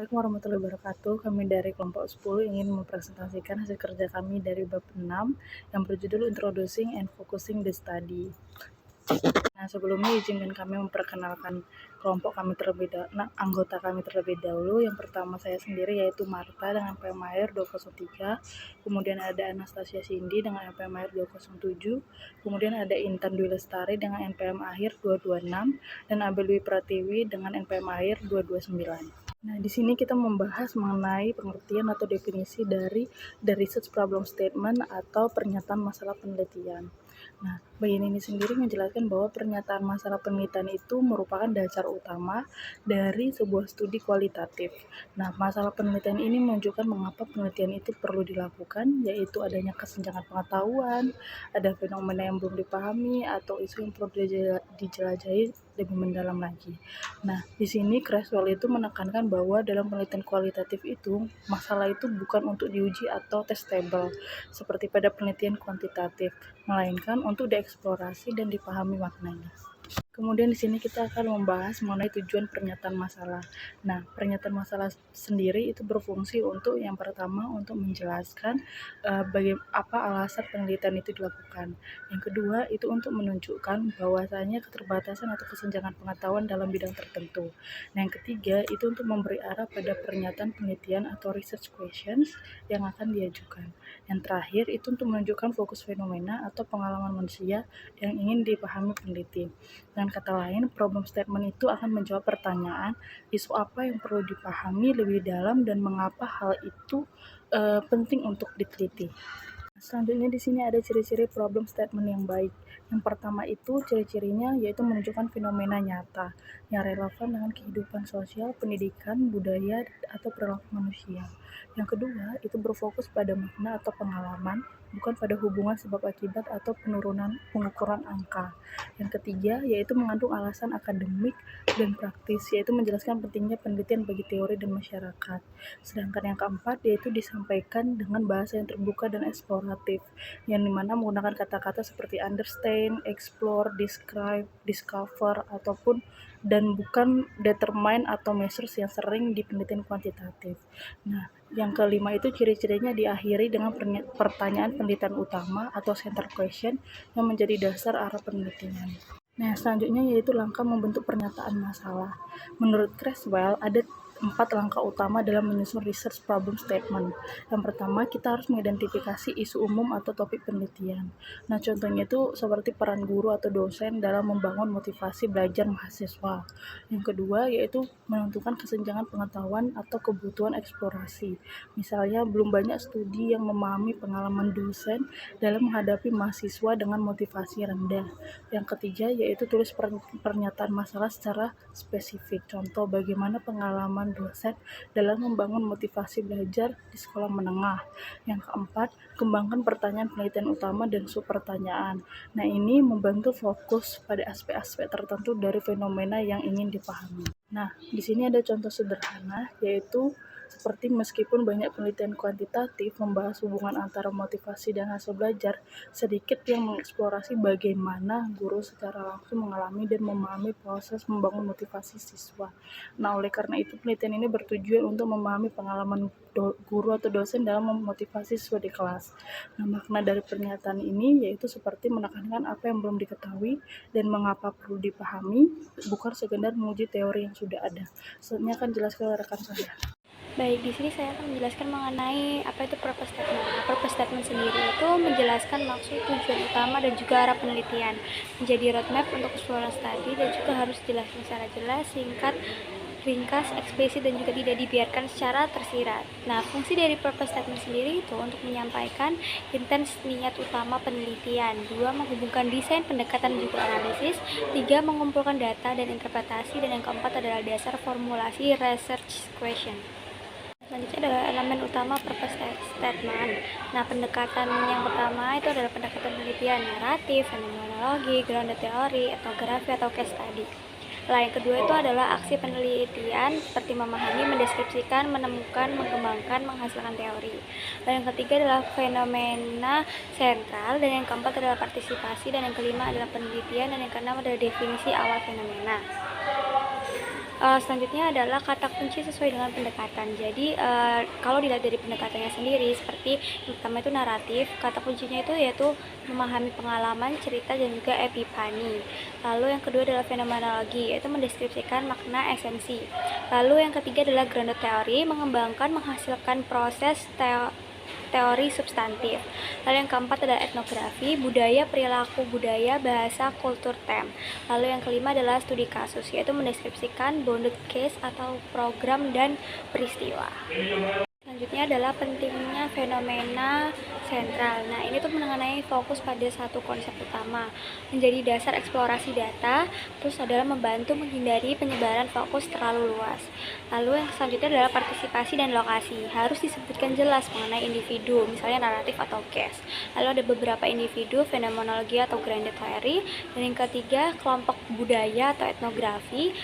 Assalamualaikum warahmatullahi wabarakatuh. Kami dari kelompok 10 ingin mempresentasikan hasil kerja kami dari bab 6 yang berjudul Introducing and Focusing the Study. Nah, sebelumnya izinkan kami memperkenalkan kelompok kami anggota kami terlebih dahulu. Yang pertama saya sendiri yaitu Marta dengan NPM Akhir 203, kemudian ada Anastasia Cindy dengan NPM Akhir 207, kemudian ada Intan Dwi Lestari dengan NPM Akhir 226, dan Abelwi Pratiwi dengan NPM Akhir 229. Nah, di sini kita membahas mengenai pengertian atau definisi dari the research problem statement atau pernyataan masalah penelitian. Nah, bagian ini sendiri menjelaskan bahwa pernyataan masalah penelitian itu merupakan dasar utama dari sebuah studi kualitatif. Nah, masalah penelitian ini menunjukkan mengapa penelitian itu perlu dilakukan, yaitu adanya kesenjangan pengetahuan, ada fenomena yang belum dipahami, atau isu yang perlu dijelajahi lebih mendalam lagi. Nah, di sini Creswell itu menekankan bahwa dalam penelitian kualitatif itu, masalah itu bukan untuk diuji atau testable, seperti pada penelitian kuantitatif, melainkan untuk dieksplorasi dan dipahami maknanya. Kemudian di sini kita akan membahas mengenai tujuan pernyataan masalah. Nah, pernyataan masalah sendiri itu berfungsi untuk yang pertama untuk menjelaskan apa alasan penelitian itu dilakukan. Yang kedua itu untuk menunjukkan bahwasanya keterbatasan atau kesenjangan pengetahuan dalam bidang tertentu. Nah, yang ketiga itu untuk memberi arah pada pernyataan penelitian atau research questions yang akan diajukan. Yang terakhir itu untuk menunjukkan fokus fenomena atau pengalaman manusia yang ingin dipahami peneliti. Dengan kata lain, problem statement itu akan menjawab pertanyaan isu apa yang perlu dipahami lebih dalam dan mengapa hal itu penting untuk diteliti. Selanjutnya di sini ada ciri-ciri problem statement yang baik. Yang pertama itu ciri-cirinya yaitu menunjukkan fenomena nyata yang relevan dengan kehidupan sosial, pendidikan, budaya, atau perilaku manusia. Yang kedua itu berfokus pada makna atau pengalaman, bukan pada hubungan sebab akibat atau pengukuran angka. Yang ketiga yaitu mengandung alasan akademik dan praktis, yaitu menjelaskan pentingnya penelitian bagi teori dan masyarakat. Sedangkan yang keempat yaitu disampaikan dengan bahasa yang terbuka dan eksploratif, yang dimana menggunakan kata-kata seperti understand, explore, describe, discover, ataupun dan bukan determine atau measures yang sering di penelitian kuantitatif. Nah, yang kelima itu ciri-cirinya diakhiri dengan pertanyaan penelitian utama atau center question yang menjadi dasar arah penelitian. Nah, selanjutnya yaitu langkah membentuk pernyataan masalah. Menurut Creswell, ada 4 langkah utama dalam menyusun research problem statement. Yang pertama, kita harus mengidentifikasi isu umum atau topik penelitian. Nah, contohnya itu seperti peran guru atau dosen dalam membangun motivasi belajar mahasiswa. Yang kedua, yaitu menentukan kesenjangan pengetahuan atau kebutuhan eksplorasi. Misalnya, belum banyak studi yang memahami pengalaman dosen dalam menghadapi mahasiswa dengan motivasi rendah. Yang ketiga, yaitu tulis pernyataan masalah secara spesifik. Contoh, bagaimana pengalaman dosen dalam membangun motivasi belajar di sekolah menengah. Yang keempat, kembangkan pertanyaan penelitian utama dan subpertanyaan. Nah, ini membantu fokus pada aspek-aspek tertentu dari fenomena yang ingin dipahami. Nah, di sini ada contoh sederhana, yaitu seperti meskipun banyak penelitian kuantitatif membahas hubungan antara motivasi dan hasil belajar, sedikit yang mengeksplorasi bagaimana guru secara langsung mengalami dan memahami proses membangun motivasi siswa. Nah, oleh karena itu penelitian ini bertujuan untuk memahami pengalaman guru atau dosen dalam memotivasi siswa di kelas. Nah, makna dari pernyataan ini yaitu seperti menekankan apa yang belum diketahui dan mengapa perlu dipahami, bukan sekedar menguji teori yang sudah ada. Selanjutnya akan jelaskan oleh rekan saya. Baik, di sini saya akan menjelaskan mengenai apa itu purpose statement. Nah, purpose statement sendiri itu menjelaskan maksud, tujuan utama, dan juga arah penelitian. Menjadi roadmap untuk keseluruhan studi dan juga harus dijelaskan secara jelas, singkat, ringkas, eksplisit, dan juga tidak dibiarkan secara tersirat. Nah, fungsi dari purpose statement sendiri itu untuk menyampaikan intens niat utama penelitian. 2. Menghubungkan desain, pendekatan, dan juga analisis. 3. Mengumpulkan data dan interpretasi. Dan yang keempat adalah dasar formulasi research question. Selanjutnya adalah elemen utama purpose statement. Nah, pendekatan yang pertama itu adalah pendekatan penelitian naratif, fenomenologi, grounded theory, etnografi, atau case study. Lain kedua itu adalah aksi penelitian seperti memahami, mendeskripsikan, menemukan, mengembangkan, menghasilkan teori. Dan yang ketiga adalah fenomena sentral, dan yang keempat adalah partisipasi, dan yang kelima adalah penelitian, dan yang keenam adalah definisi awal fenomena. Selanjutnya adalah kata kunci sesuai dengan pendekatan. Jadi kalau dilihat dari pendekatannya sendiri, seperti yang pertama itu naratif, kata kuncinya itu yaitu memahami pengalaman, cerita, dan juga epifani. Lalu yang kedua adalah fenomenologi, yaitu mendeskripsikan makna esensi. Lalu yang ketiga adalah grounded theory, mengembangkan menghasilkan proses teori substantif. Lalu yang keempat adalah etnografi, budaya, perilaku budaya, bahasa, kultur, tem. Lalu yang kelima adalah studi kasus, yaitu mendeskripsikan bounded case atau program dan peristiwa. Selanjutnya adalah pentingnya fenomena sentral. Nah, ini tuh mengenai fokus pada satu konsep utama, menjadi dasar eksplorasi data, terus adalah membantu menghindari penyebaran fokus terlalu luas. Lalu yang selanjutnya adalah partisipasi dan lokasi. Harus disebutkan jelas mengenai individu, misalnya naratif atau case. Lalu ada beberapa individu, fenomenologi atau grounded theory. Dan yang ketiga, kelompok budaya atau etnografi.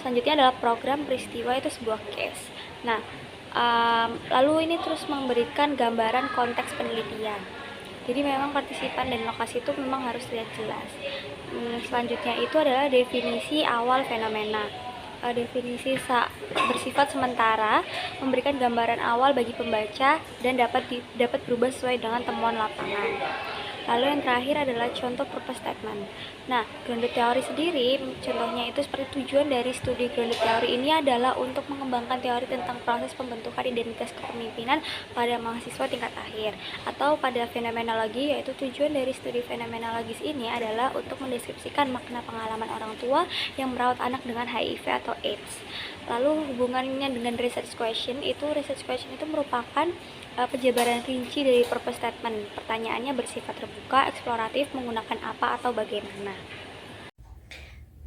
Selanjutnya adalah program peristiwa, itu sebuah case. Nah, lalu ini terus memberikan gambaran konteks penelitian. Jadi memang partisipan dan lokasi itu memang harus terlihat jelas. Selanjutnya itu adalah definisi awal fenomena. Definisi bersifat sementara, memberikan gambaran awal bagi pembaca dan dapat berubah sesuai dengan temuan lapangan. Lalu yang terakhir adalah contoh purpose statement. Nah, grounded theory sendiri, contohnya itu seperti tujuan dari studi grounded theory ini adalah untuk mengembangkan teori tentang proses pembentukan identitas kepemimpinan pada mahasiswa tingkat akhir. Atau pada fenomenologi, yaitu tujuan dari studi fenomenologis ini adalah untuk mendeskripsikan makna pengalaman orang tua yang merawat anak dengan HIV atau AIDS. Lalu hubungannya dengan research question itu merupakan penjabaran rinci dari purpose statement. Pertanyaannya bersifat terbuka, eksploratif, menggunakan apa atau bagaimana.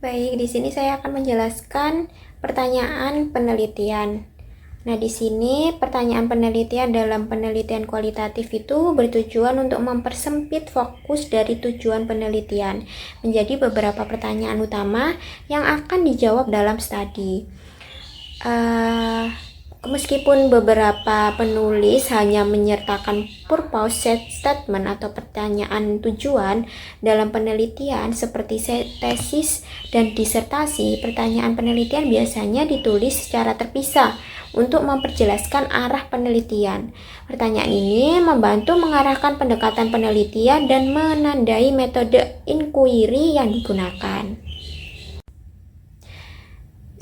Baik, di sini saya akan menjelaskan pertanyaan penelitian. Nah, di sini pertanyaan penelitian dalam penelitian kualitatif itu bertujuan untuk mempersempit fokus dari tujuan penelitian menjadi beberapa pertanyaan utama yang akan dijawab dalam studi. Meskipun beberapa penulis hanya menyertakan purpose statement atau pertanyaan tujuan dalam penelitian seperti tesis dan disertasi, pertanyaan penelitian biasanya ditulis secara terpisah untuk memperjelaskan arah penelitian. Pertanyaan ini membantu mengarahkan pendekatan penelitian dan menandai metode inquiry yang digunakan.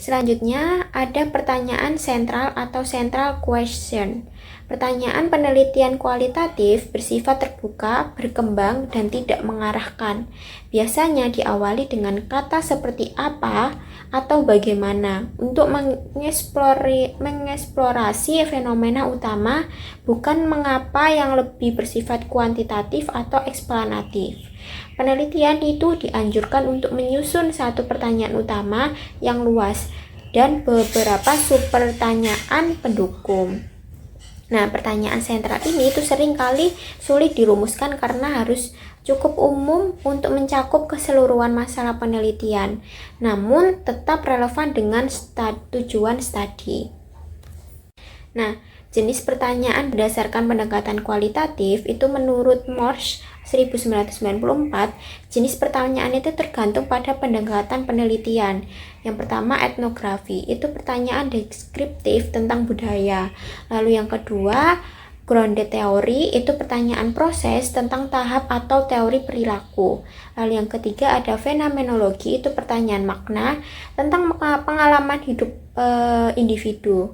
Selanjutnya ada pertanyaan sentral atau central question. Pertanyaan penelitian kualitatif bersifat terbuka, berkembang, dan tidak mengarahkan. Biasanya diawali dengan kata seperti apa atau bagaimana untuk mengeksplorasi fenomena utama, bukan mengapa yang lebih bersifat kuantitatif atau eksplanatif. Penelitian itu dianjurkan untuk menyusun satu pertanyaan utama yang luas dan beberapa subpertanyaan pendukung. Nah, pertanyaan sentral ini itu seringkali sulit dirumuskan karena harus cukup umum untuk mencakup keseluruhan masalah penelitian, namun tetap relevan dengan tujuan studi. Nah, jenis pertanyaan berdasarkan pendekatan kualitatif itu menurut Morse 1994, jenis pertanyaan itu tergantung pada pendekatan penelitian. Yang pertama, etnografi, itu pertanyaan deskriptif tentang budaya. Lalu yang kedua, grounded theory, itu pertanyaan proses tentang tahap atau teori perilaku. Lalu yang ketiga ada fenomenologi, itu pertanyaan makna tentang pengalaman hidup individu.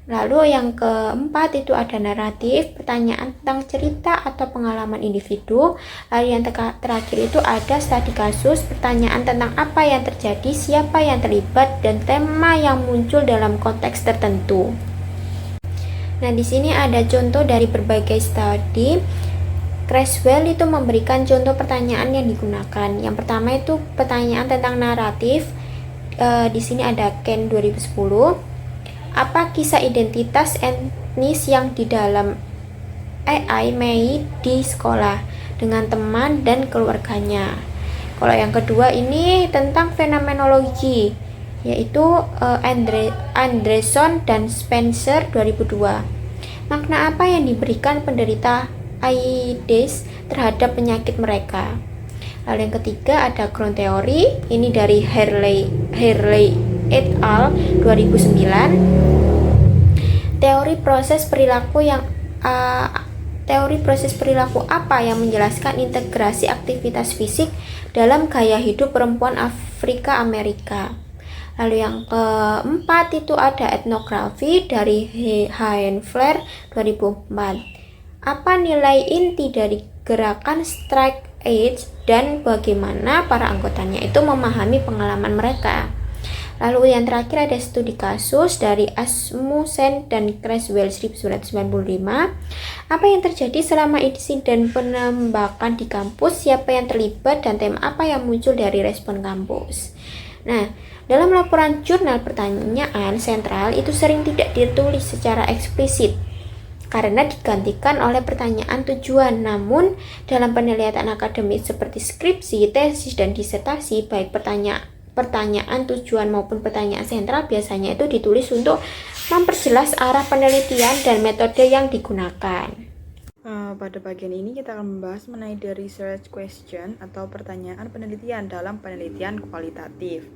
Lalu yang keempat itu ada naratif, pertanyaan tentang cerita atau pengalaman individu. Lalu yang terakhir itu ada studi kasus, pertanyaan tentang apa yang terjadi, siapa yang terlibat, dan tema yang muncul dalam konteks tertentu. Nah, di sini ada contoh dari berbagai studi. Creswell itu memberikan contoh pertanyaan yang digunakan. Yang pertama itu pertanyaan tentang naratif. Di sini ada Ken 2010. Apa kisah identitas etnis yang di dalam AI Mei di sekolah dengan teman dan keluarganya? Kalau yang kedua ini tentang fenomenologi, yaitu Anderson dan Spencer 2002. Makna apa yang diberikan penderita AIDS terhadap penyakit mereka? Lalu yang ketiga ada ground theory, ini dari Harley et al. 2009. Teori proses perilaku apa yang menjelaskan integrasi aktivitas fisik dalam gaya hidup perempuan Afrika Amerika. Lalu yang keempat itu ada etnografi dari Haenfler 2004. Apa nilai inti dari gerakan Strike Age dan bagaimana para anggotanya itu memahami pengalaman mereka. Lalu yang terakhir ada studi kasus dari Asmussen dan Creswell 1995. Apa yang terjadi selama insiden penembakan di kampus, siapa yang terlibat, dan tema apa yang muncul dari respon kampus. Nah, dalam laporan jurnal pertanyaan sentral itu sering tidak ditulis secara eksplisit karena digantikan oleh pertanyaan tujuan. Namun, dalam penelitian akademik seperti skripsi, tesis, dan disertasi, baik pertanyaan tujuan maupun pertanyaan sentral biasanya itu ditulis untuk memperjelas arah penelitian dan metode yang digunakan. Pada bagian ini kita akan membahas mengenai the research question atau pertanyaan penelitian dalam penelitian kualitatif.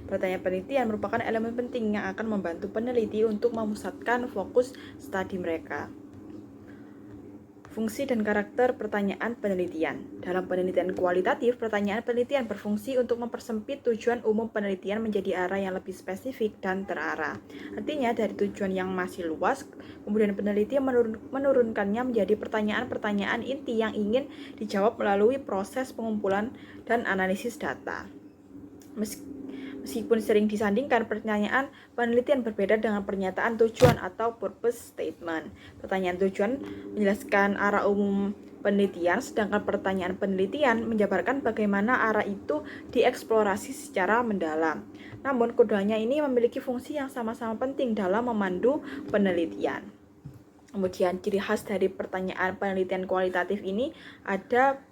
Pertanyaan penelitian merupakan elemen penting yang akan membantu peneliti untuk memusatkan fokus studi mereka. Fungsi dan karakter pertanyaan penelitian. Dalam penelitian kualitatif, pertanyaan penelitian berfungsi untuk mempersempit tujuan umum penelitian menjadi arah yang lebih spesifik dan terarah. Artinya, dari tujuan yang masih luas, kemudian peneliti menurunkannya menjadi pertanyaan-pertanyaan inti yang ingin dijawab melalui proses pengumpulan dan analisis data. Meskipun sering disandingkan, pertanyaan penelitian berbeda dengan pernyataan tujuan atau purpose statement. Pertanyaan tujuan menjelaskan arah umum penelitian, sedangkan pertanyaan penelitian menjabarkan bagaimana arah itu dieksplorasi secara mendalam. Namun, keduanya ini memiliki fungsi yang sama-sama penting dalam memandu penelitian. Kemudian, ciri khas dari pertanyaan penelitian kualitatif ini ada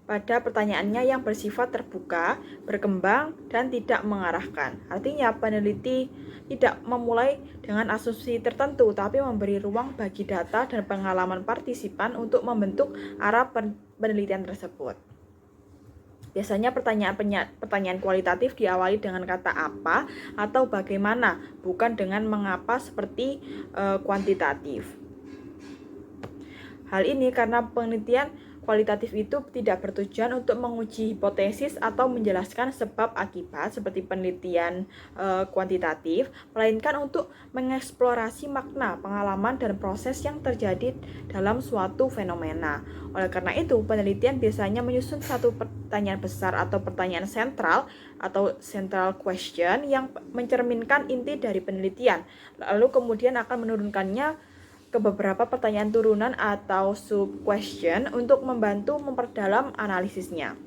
pada pertanyaannya yang bersifat terbuka, berkembang, dan tidak mengarahkan. Artinya, peneliti tidak memulai dengan asumsi tertentu, tapi memberi ruang bagi data dan pengalaman partisipan untuk membentuk arah penelitian tersebut. Biasanya pertanyaan kualitatif diawali dengan kata apa atau bagaimana, bukan dengan mengapa seperti kuantitatif. Hal ini karena penelitian kualitatif itu tidak bertujuan untuk menguji hipotesis atau menjelaskan sebab akibat seperti penelitian kuantitatif, melainkan untuk mengeksplorasi makna, pengalaman, dan proses yang terjadi dalam suatu fenomena. Oleh karena itu, penelitian biasanya menyusun satu pertanyaan besar atau pertanyaan sentral atau central question yang mencerminkan inti dari penelitian, lalu kemudian akan menurunkannya ke beberapa pertanyaan turunan atau sub-question untuk membantu memperdalam analisisnya.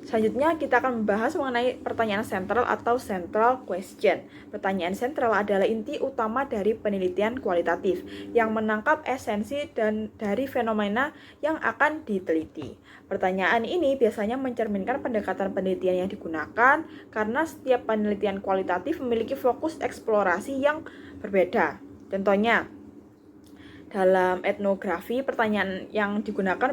Selanjutnya kita akan membahas mengenai pertanyaan sentral atau central question. Pertanyaan sentral adalah inti utama dari penelitian kualitatif yang menangkap esensi dan dari fenomena yang akan diteliti. Pertanyaan ini biasanya mencerminkan pendekatan penelitian yang digunakan karena setiap penelitian kualitatif memiliki fokus eksplorasi yang berbeda. Contohnya, dalam etnografi, pertanyaan yang digunakan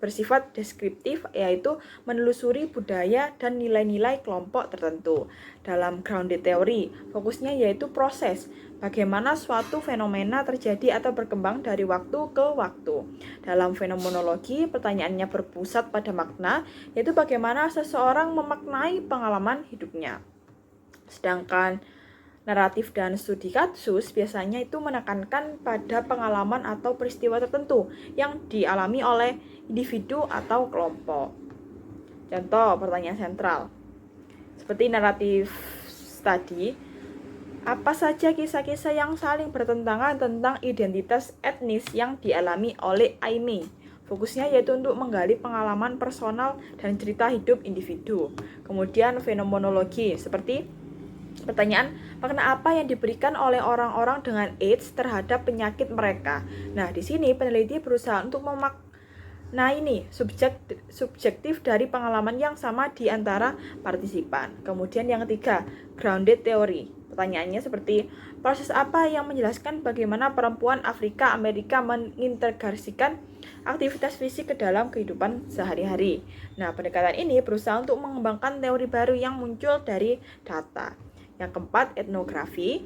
bersifat deskriptif, yaitu menelusuri budaya dan nilai-nilai kelompok tertentu. Dalam grounded theory, fokusnya yaitu proses, bagaimana suatu fenomena terjadi atau berkembang dari waktu ke waktu. Dalam fenomenologi, pertanyaannya berpusat pada makna, yaitu bagaimana seseorang memaknai pengalaman hidupnya. Sedangkan naratif dan studi kasus biasanya itu menekankan pada pengalaman atau peristiwa tertentu yang dialami oleh individu atau kelompok. Contoh pertanyaan sentral. Seperti naratif tadi, apa saja kisah-kisah yang saling bertentangan tentang identitas etnis yang dialami oleh Aimee? Fokusnya yaitu untuk menggali pengalaman personal dan cerita hidup individu. Kemudian fenomenologi, seperti pertanyaan, makna apa yang diberikan oleh orang-orang dengan AIDS terhadap penyakit mereka? Nah, di sini peneliti berusaha untuk memaknai subjektif dari pengalaman yang sama di antara partisipan. Kemudian yang ketiga, grounded theory. Pertanyaannya seperti, proses apa yang menjelaskan bagaimana perempuan Afrika Amerika mengintegrasikan aktivitas fisik ke dalam kehidupan sehari-hari? Nah, pendekatan ini berusaha untuk mengembangkan teori baru yang muncul dari data. Yang keempat, etnografi.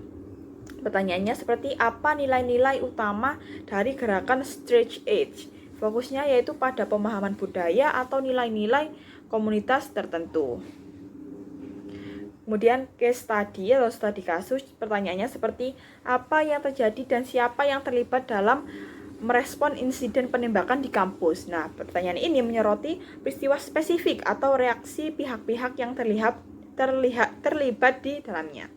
Pertanyaannya seperti apa nilai-nilai utama dari gerakan Straight Edge? Fokusnya yaitu pada pemahaman budaya atau nilai-nilai komunitas tertentu. Kemudian case study atau studi kasus, pertanyaannya seperti apa yang terjadi dan siapa yang terlibat dalam merespon insiden penembakan di kampus. Nah, pertanyaan ini menyoroti peristiwa spesifik atau reaksi pihak-pihak yang terlibat di dalamnya.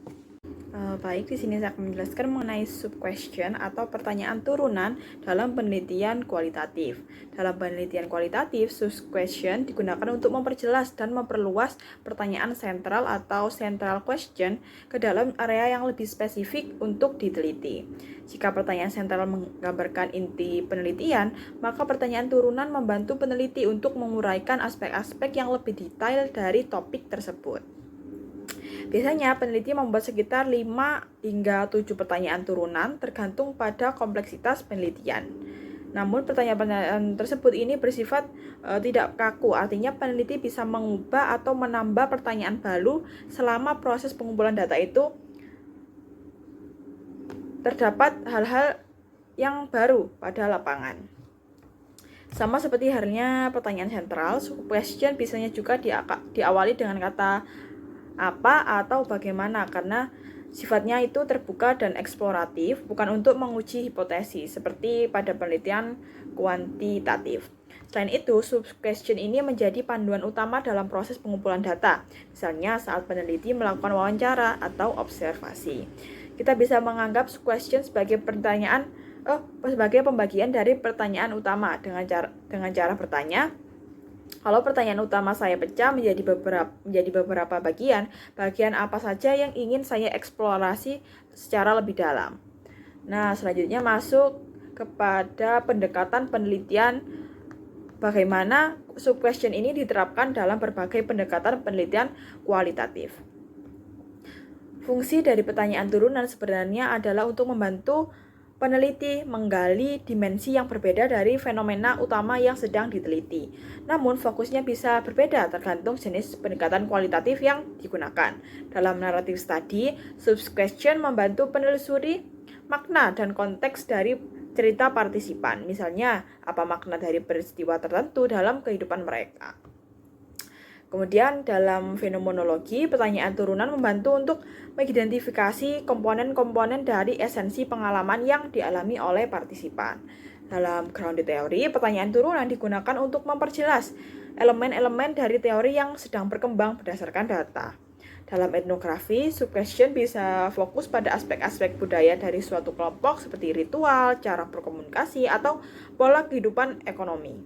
Baik, di sini saya akan menjelaskan mengenai sub-question atau pertanyaan turunan dalam penelitian kualitatif. Dalam penelitian kualitatif, sub-question digunakan untuk memperjelas dan memperluas pertanyaan sentral atau central question ke dalam area yang lebih spesifik untuk diteliti. Jika pertanyaan sentral menggambarkan inti penelitian, maka pertanyaan turunan membantu peneliti untuk menguraikan aspek-aspek yang lebih detail dari topik tersebut. Biasanya peneliti membuat sekitar 5 hingga 7 pertanyaan turunan tergantung pada kompleksitas penelitian. Namun pertanyaan-pertanyaan tersebut ini bersifat tidak kaku, artinya peneliti bisa mengubah atau menambah pertanyaan baru selama proses pengumpulan data itu terdapat hal-hal yang baru pada lapangan. Sama seperti halnya pertanyaan sentral, question biasanya juga diawali dengan kata apa atau bagaimana karena sifatnya itu terbuka dan eksploratif, bukan untuk menguji hipotesis seperti pada penelitian kuantitatif. Selain itu, sub-question ini menjadi panduan utama dalam proses pengumpulan data, misalnya saat peneliti melakukan wawancara atau observasi. Kita bisa menganggap sub-question sebagai sebagai pembagian dari pertanyaan utama dengan cara bertanya. Kalau pertanyaan utama saya pecah menjadi beberapa bagian apa saja yang ingin saya eksplorasi secara lebih dalam. Nah, selanjutnya masuk kepada pendekatan penelitian, bagaimana sub-question ini diterapkan dalam berbagai pendekatan penelitian kualitatif. Fungsi dari pertanyaan turunan sebenarnya adalah untuk membantu peneliti menggali dimensi yang berbeda dari fenomena utama yang sedang diteliti. Namun, fokusnya bisa berbeda tergantung jenis pendekatan kualitatif yang digunakan. Dalam narrative study, sub-question membantu penelusuri makna dan konteks dari cerita partisipan. Misalnya, apa makna dari peristiwa tertentu dalam kehidupan mereka. Kemudian dalam fenomenologi, pertanyaan turunan membantu untuk mengidentifikasi komponen-komponen dari esensi pengalaman yang dialami oleh partisipan. Dalam grounded theory, pertanyaan turunan digunakan untuk memperjelas elemen-elemen dari teori yang sedang berkembang berdasarkan data. Dalam etnografi, sub-question bisa fokus pada aspek-aspek budaya dari suatu kelompok seperti ritual, cara berkomunikasi, atau pola kehidupan ekonomi.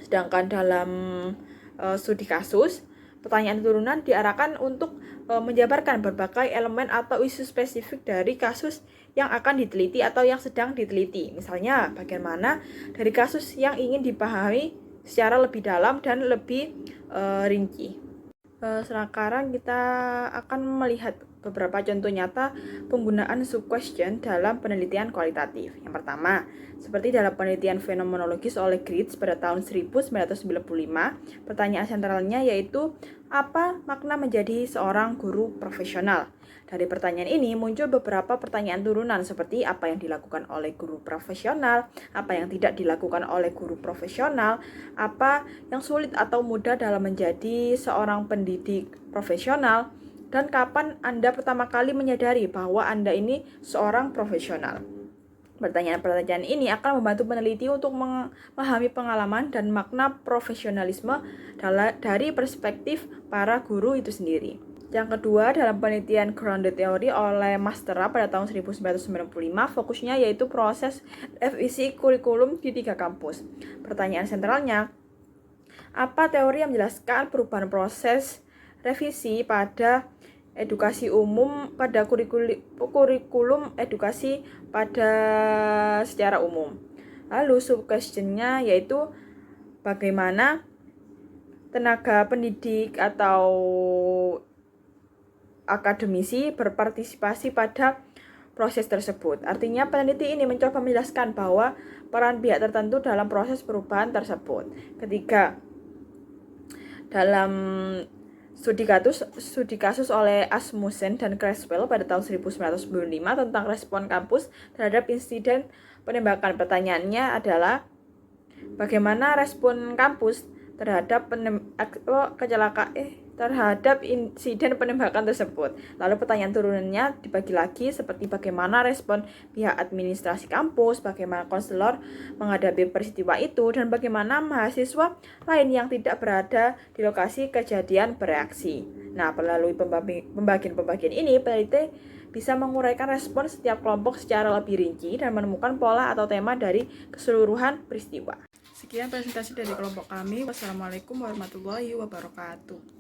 Sedangkan dalam studi kasus, pertanyaan turunan diarahkan untuk menjabarkan berbagai elemen atau isu spesifik dari kasus yang akan diteliti atau yang sedang diteliti. Misalnya, bagaimana dari kasus yang ingin dipahami secara lebih dalam dan lebih rinci. Sekarang kita akan melihat beberapa contoh nyata penggunaan sub-question dalam penelitian kualitatif. Yang pertama, seperti dalam penelitian fenomenologis oleh Gritz pada tahun 1995, pertanyaan sentralnya yaitu apa makna menjadi seorang guru profesional. Dari pertanyaan ini muncul beberapa pertanyaan turunan seperti apa yang dilakukan oleh guru profesional, apa yang tidak dilakukan oleh guru profesional, apa yang sulit atau mudah dalam menjadi seorang pendidik profesional, dan kapan Anda pertama kali menyadari bahwa Anda ini seorang profesional. Pertanyaan-pertanyaan ini akan membantu peneliti untuk memahami pengalaman dan makna profesionalisme dari perspektif para guru itu sendiri. Yang kedua, dalam penelitian grounded theory oleh Mastera pada tahun 1995, fokusnya yaitu proses revisi kurikulum di 3 kampus. Pertanyaan sentralnya, apa teori yang menjelaskan perubahan proses revisi pada edukasi umum pada kurikulum edukasi pada secara umum. Lalu sub-questionnya yaitu bagaimana tenaga pendidik atau akademisi berpartisipasi pada proses tersebut. Artinya peneliti ini mencoba menjelaskan bahwa peran pihak tertentu dalam proses perubahan tersebut. Ketiga, dalam studi kasus oleh Asmussen dan Creswell pada tahun 1995 tentang respon kampus terhadap insiden penembakan. Pertanyaannya adalah bagaimana respon kampus terhadap terhadap insiden penembakan tersebut. Lalu pertanyaan turunannya dibagi lagi seperti bagaimana respon pihak administrasi kampus, bagaimana konselor menghadapi peristiwa itu, dan bagaimana mahasiswa lain yang tidak berada di lokasi kejadian bereaksi. Nah, melalui pembagian-pembagian ini, peneliti bisa menguraikan respon setiap kelompok secara lebih rinci dan menemukan pola atau tema dari keseluruhan peristiwa. Sekian presentasi dari kelompok kami. Wassalamualaikum warahmatullahi wabarakatuh.